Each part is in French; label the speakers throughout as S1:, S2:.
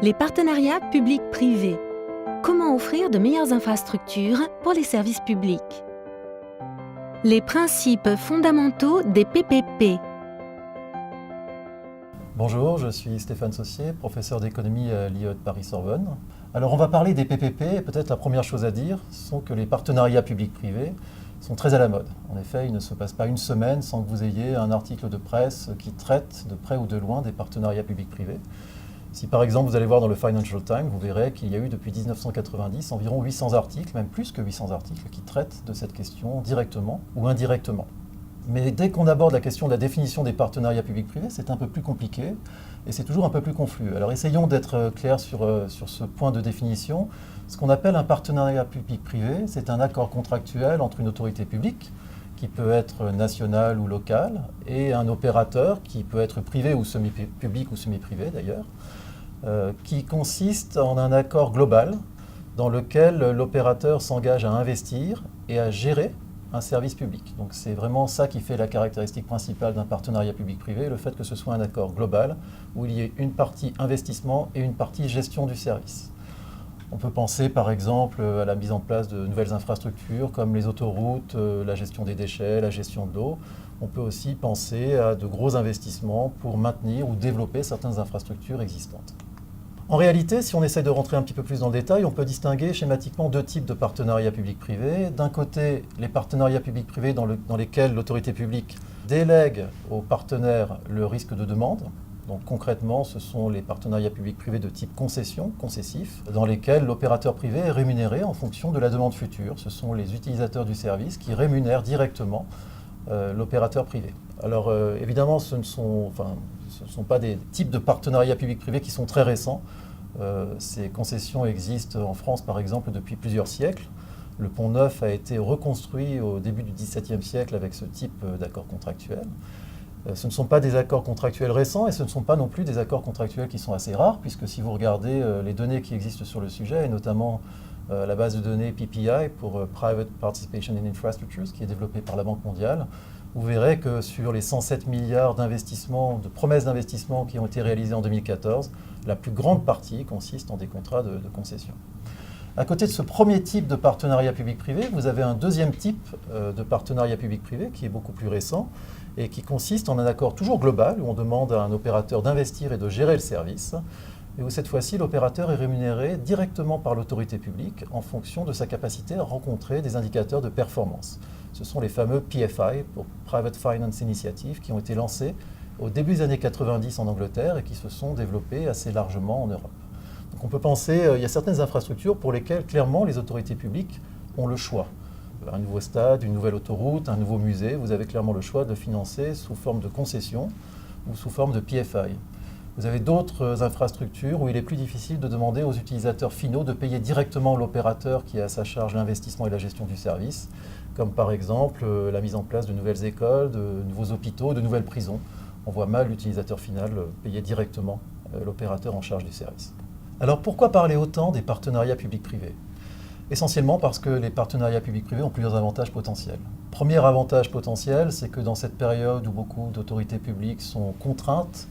S1: Les partenariats publics-privés. Comment offrir de meilleures infrastructures pour les services publics? Les principes fondamentaux des PPP.
S2: Bonjour, je suis Stéphane Saussier, professeur d'économie à l'IE Paris-Sorbonne. Alors on va parler des PPP et peut-être la première chose à dire sont que les partenariats publics-privés sont très à la mode. En effet, il ne se passe pas une semaine sans que vous ayez un article de presse qui traite de près ou de loin des partenariats publics-privés. Si par exemple vous allez voir dans le Financial Times, vous verrez qu'il y a eu depuis 1990 environ 800 articles, même plus que 800 articles, qui traitent de cette question directement ou indirectement. Mais dès qu'on aborde la question de la définition des partenariats publics-privés, c'est un peu plus compliqué et c'est toujours un peu plus confus. Alors essayons d'être clairs sur ce point de définition. Ce qu'on appelle un partenariat public-privé, c'est un accord contractuel entre une autorité publique, qui peut être nationale ou locale, et un opérateur qui peut être privé ou semi-public ou semi-privé d'ailleurs, qui consiste en un accord global dans lequel l'opérateur s'engage à investir et à gérer un service public. Donc c'est vraiment ça qui fait la caractéristique principale d'un partenariat public-privé, le fait que ce soit un accord global où il y ait une partie investissement et une partie gestion du service. On peut penser par exemple à la mise en place de nouvelles infrastructures comme les autoroutes, la gestion des déchets, la gestion de l'eau. On peut aussi penser à de gros investissements pour maintenir ou développer certaines infrastructures existantes. En réalité, si on essaie de rentrer un petit peu plus dans le détail, on peut distinguer schématiquement deux types de partenariats publics-privés. D'un côté, les partenariats publics-privés dans lesquels l'autorité publique délègue aux partenaires le risque de demande. Donc concrètement, ce sont les partenariats publics-privés de type concession, concessif, dans lesquels l'opérateur privé est rémunéré en fonction de la demande future. Ce sont les utilisateurs du service qui rémunèrent directement l'opérateur privé. Alors évidemment, ce ne sont pas des types de partenariats publics-privés qui sont très récents. Ces concessions existent en France, par exemple, depuis plusieurs siècles. Le Pont Neuf a été reconstruit au début du XVIIe siècle avec ce type d'accord contractuel. Ce ne sont pas des accords contractuels récents et ce ne sont pas non plus des accords contractuels qui sont assez rares, puisque si vous regardez les données qui existent sur le sujet, et notamment la base de données PPI pour Private Participation in Infrastructures, qui est développée par la Banque mondiale, vous verrez que sur les 107 milliards d'investissements, de promesses d'investissement qui ont été réalisées en 2014, la plus grande partie consiste en des contrats de concession. À côté de ce premier type de partenariat public-privé, vous avez un deuxième type de partenariat public-privé qui est beaucoup plus récent et qui consiste en un accord toujours global où on demande à un opérateur d'investir et de gérer le service et où cette fois-ci l'opérateur est rémunéré directement par l'autorité publique en fonction de sa capacité à rencontrer des indicateurs de performance. Ce sont les fameux PFI, pour Private Finance Initiative, qui ont été lancés au début des années 90 en Angleterre et qui se sont développés assez largement en Europe. Donc on peut penser, il y a certaines infrastructures pour lesquelles clairement les autorités publiques ont le choix. Un nouveau stade, une nouvelle autoroute, un nouveau musée, vous avez clairement le choix de financer sous forme de concession ou sous forme de PFI. Vous avez d'autres infrastructures où il est plus difficile de demander aux utilisateurs finaux de payer directement l'opérateur qui a à sa charge l'investissement et la gestion du service, comme par exemple la mise en place de nouvelles écoles, de nouveaux hôpitaux, de nouvelles prisons. On voit mal l'utilisateur final payer directement l'opérateur en charge du service. Alors pourquoi parler autant des partenariats publics-privés ? Essentiellement parce que les partenariats publics-privés ont plusieurs avantages potentiels. Premier avantage potentiel, c'est que dans cette période où beaucoup d'autorités publiques sont contraintes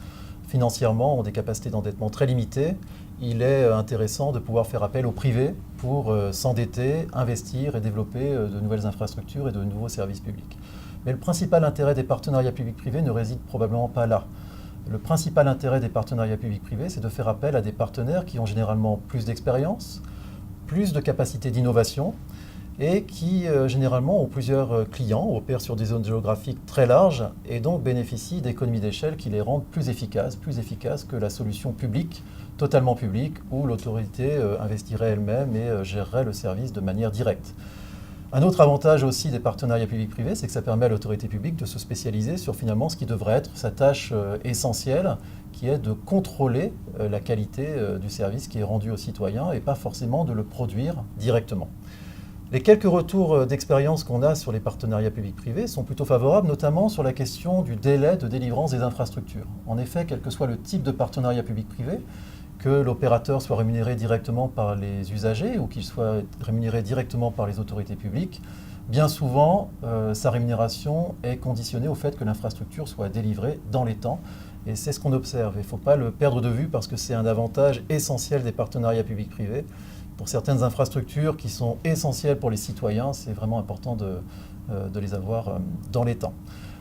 S2: financièrement, ont des capacités d'endettement très limitées, il est intéressant de pouvoir faire appel au privé pour s'endetter, investir et développer de nouvelles infrastructures et de nouveaux services publics. Mais le principal intérêt des partenariats publics-privés ne réside probablement pas là. Le principal intérêt des partenariats publics-privés, c'est de faire appel à des partenaires qui ont généralement plus d'expérience, plus de capacité d'innovation et qui généralement ont plusieurs clients, opèrent sur des zones géographiques très larges et donc bénéficient d'économies d'échelle qui les rendent plus efficaces que la solution publique, totalement publique, où l'autorité investirait elle-même et gérerait le service de manière directe. Un autre avantage aussi des partenariats publics-privés, c'est que ça permet à l'autorité publique de se spécialiser sur finalement ce qui devrait être sa tâche essentielle, qui est de contrôler la qualité du service qui est rendu aux citoyens et pas forcément de le produire directement. Les quelques retours d'expérience qu'on a sur les partenariats publics-privés sont plutôt favorables, notamment sur la question du délai de délivrance des infrastructures. En effet, quel que soit le type de partenariat public-privé, que l'opérateur soit rémunéré directement par les usagers ou qu'il soit rémunéré directement par les autorités publiques, bien souvent, sa rémunération est conditionnée au fait que l'infrastructure soit délivrée dans les temps. Et c'est ce qu'on observe. Il ne faut pas le perdre de vue parce que c'est un avantage essentiel des partenariats publics-privés. Pour certaines infrastructures qui sont essentielles pour les citoyens, c'est vraiment important de les avoir dans les temps.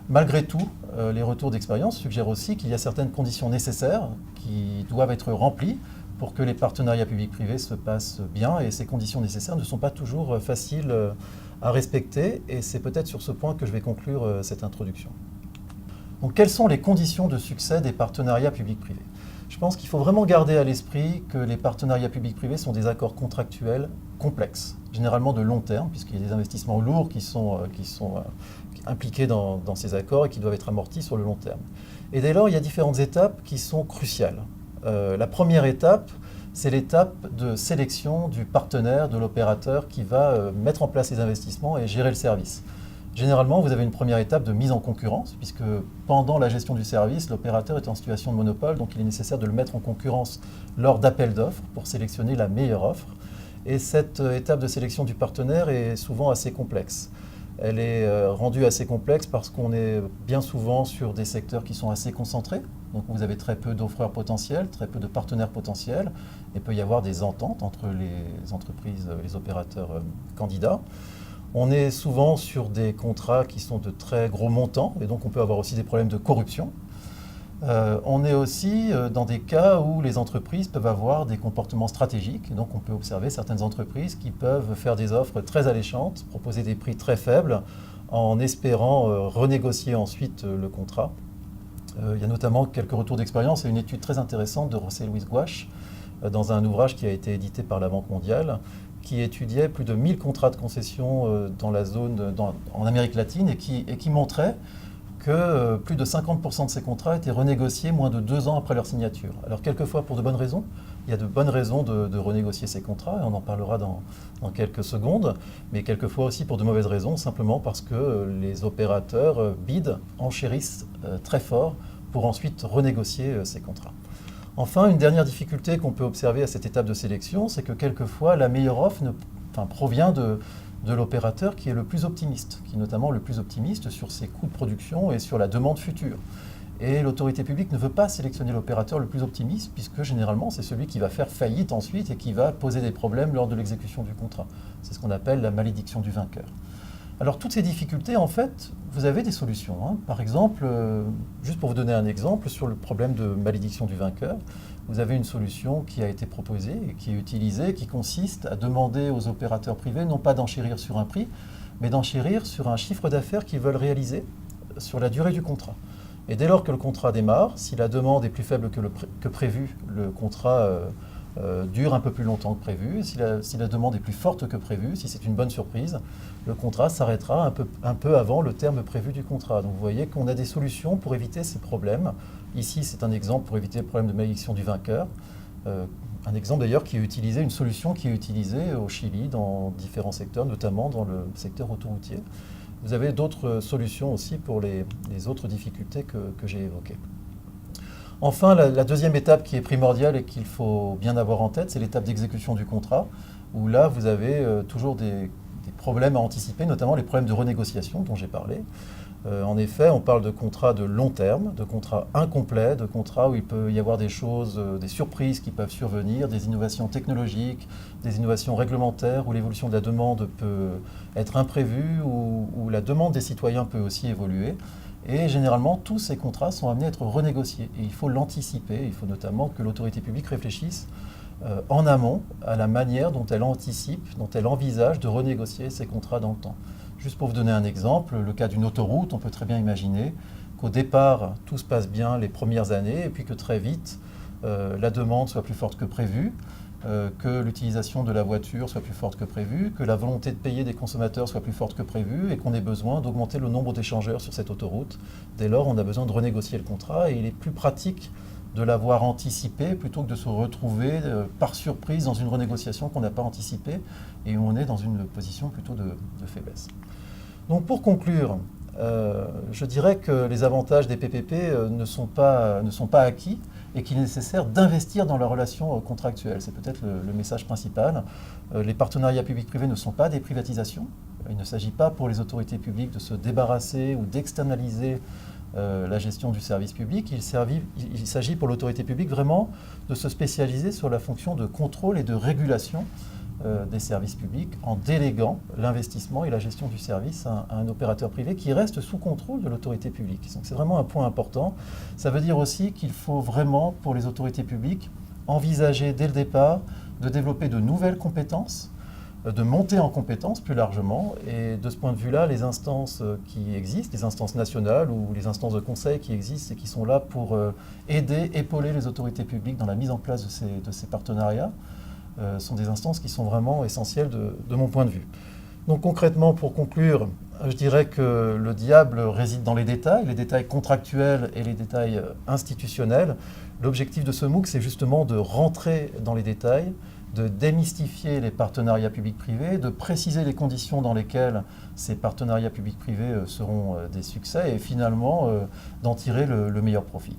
S2: Malgré tout, les retours d'expérience suggèrent aussi qu'il y a certaines conditions nécessaires qui doivent être remplies pour que les partenariats publics-privés se passent bien. Et ces conditions nécessaires ne sont pas toujours faciles à respecter. Et c'est peut-être sur ce point que je vais conclure cette introduction. Donc, quelles sont les conditions de succès des partenariats publics-privés ? Je pense qu'il faut vraiment garder à l'esprit que les partenariats publics-privés sont des accords contractuels complexes, généralement de long terme, puisqu'il y a des investissements lourds qui sont impliqués dans ces accords et qui doivent être amortis sur le long terme. Et dès lors, il y a différentes étapes qui sont cruciales. La première étape, c'est l'étape de sélection du partenaire, de l'opérateur qui va mettre en place les investissements et gérer le service. Généralement, vous avez une première étape de mise en concurrence, puisque pendant la gestion du service, l'opérateur est en situation de monopole, donc il est nécessaire de le mettre en concurrence lors d'appels d'offres pour sélectionner la meilleure offre. Et cette étape de sélection du partenaire est souvent assez complexe. Elle est rendue assez complexe parce qu'on est bien souvent sur des secteurs qui sont assez concentrés. Donc vous avez très peu d'offreurs potentiels, très peu de partenaires potentiels. Il peut y avoir des ententes entre les entreprises, les opérateurs candidats. On est souvent sur des contrats qui sont de très gros montants et donc on peut avoir aussi des problèmes de corruption. On est aussi dans des cas où les entreprises peuvent avoir des comportements stratégiques. Et donc on peut observer certaines entreprises qui peuvent faire des offres très alléchantes, proposer des prix très faibles en espérant renégocier ensuite le contrat. Il y a notamment quelques retours d'expérience et une étude très intéressante de José Luis Guasch dans un ouvrage qui a été édité par la Banque mondiale qui étudiait plus de 1000 contrats de concession dans la zone, en Amérique latine et qui montrait que plus de 50% de ces contrats étaient renégociés moins de 2 ans après leur signature. Alors quelquefois pour de bonnes raisons, il y a de bonnes raisons de renégocier ces contrats, et on en parlera dans quelques secondes, mais quelquefois aussi pour de mauvaises raisons, simplement parce que les opérateurs bident, enchérissent très fort pour ensuite renégocier ces contrats. Enfin, une dernière difficulté qu'on peut observer à cette étape de sélection, c'est que quelquefois la meilleure offre provient de l'opérateur qui est le plus optimiste, qui est notamment le plus optimiste sur ses coûts de production et sur la demande future. Et l'autorité publique ne veut pas sélectionner l'opérateur le plus optimiste, puisque généralement c'est celui qui va faire faillite ensuite et qui va poser des problèmes lors de l'exécution du contrat. C'est ce qu'on appelle la malédiction du vainqueur. Alors toutes ces difficultés, en fait, vous avez des solutions. Par exemple, juste pour vous donner un exemple sur le problème de malédiction du vainqueur, vous avez une solution qui a été proposée et qui est utilisée, qui consiste à demander aux opérateurs privés non pas d'enchérir sur un prix, mais d'enchérir sur un chiffre d'affaires qu'ils veulent réaliser sur la durée du contrat. Et dès lors que le contrat démarre, si la demande est plus faible que prévu, le contrat dure un peu plus longtemps que prévu. Si la demande est plus forte que prévu, si c'est une bonne surprise, le contrat s'arrêtera un peu avant le terme prévu du contrat. Donc vous voyez qu'on a des solutions pour éviter ces problèmes. Ici, c'est un exemple pour éviter le problème de malédiction du vainqueur. Un exemple d'ailleurs une solution qui est utilisée au Chili dans différents secteurs, notamment dans le secteur autoroutier. Vous avez d'autres solutions aussi pour les autres difficultés que j'ai évoquées. Enfin, la deuxième étape qui est primordiale et qu'il faut bien avoir en tête, c'est l'étape d'exécution du contrat, où là, vous avez toujours des problèmes à anticiper, notamment les problèmes de renégociation dont j'ai parlé. En effet, on parle de contrats de long terme, de contrats incomplets, de contrats où il peut y avoir des choses, des surprises qui peuvent survenir, des innovations technologiques, des innovations réglementaires, où l'évolution de la demande peut être imprévue, où la demande des citoyens peut aussi évoluer. Et généralement, tous ces contrats sont amenés à être renégociés. Et il faut l'anticiper. Il faut notamment que l'autorité publique réfléchisse en amont à la manière dont elle anticipe, dont elle envisage de renégocier ces contrats dans le temps. Juste pour vous donner un exemple, le cas d'une autoroute, on peut très bien imaginer qu'au départ, tout se passe bien les premières années et puis que très vite, la demande soit plus forte que prévu, que l'utilisation de la voiture soit plus forte que prévu, que la volonté de payer des consommateurs soit plus forte que prévu et qu'on ait besoin d'augmenter le nombre d'échangeurs sur cette autoroute. Dès lors, on a besoin de renégocier le contrat et il est plus pratique de l'avoir anticipé plutôt que de se retrouver par surprise dans une renégociation qu'on n'a pas anticipée et où on est dans une position plutôt de faiblesse. Donc pour conclure, je dirais que les avantages des PPP ne sont pas acquis et qu'il est nécessaire d'investir dans la relation contractuelle. C'est peut-être le message principal. Les partenariats publics-privés ne sont pas des privatisations. Il ne s'agit pas pour les autorités publiques de se débarrasser ou d'externaliser la gestion du service public. Il s'agit pour l'autorité publique vraiment de se spécialiser sur la fonction de contrôle et de régulation des services publics en déléguant l'investissement et la gestion du service à un opérateur privé qui reste sous contrôle de l'autorité publique. Donc c'est vraiment un point important. Ça veut dire aussi qu'il faut vraiment, pour les autorités publiques, envisager dès le départ de développer de nouvelles compétences, de monter en compétences plus largement. Et de ce point de vue-là, les instances qui existent, les instances nationales ou les instances de conseil qui existent et qui sont là pour aider, épauler les autorités publiques dans la mise en place de ces partenariats, sont des instances qui sont vraiment essentielles de mon point de vue. Donc concrètement, pour conclure, je dirais que le diable réside dans les détails contractuels et les détails institutionnels. L'objectif de ce MOOC, c'est justement de rentrer dans les détails, de démystifier les partenariats publics-privés, de préciser les conditions dans lesquelles ces partenariats publics-privés seront des succès et finalement d'en tirer le meilleur profit.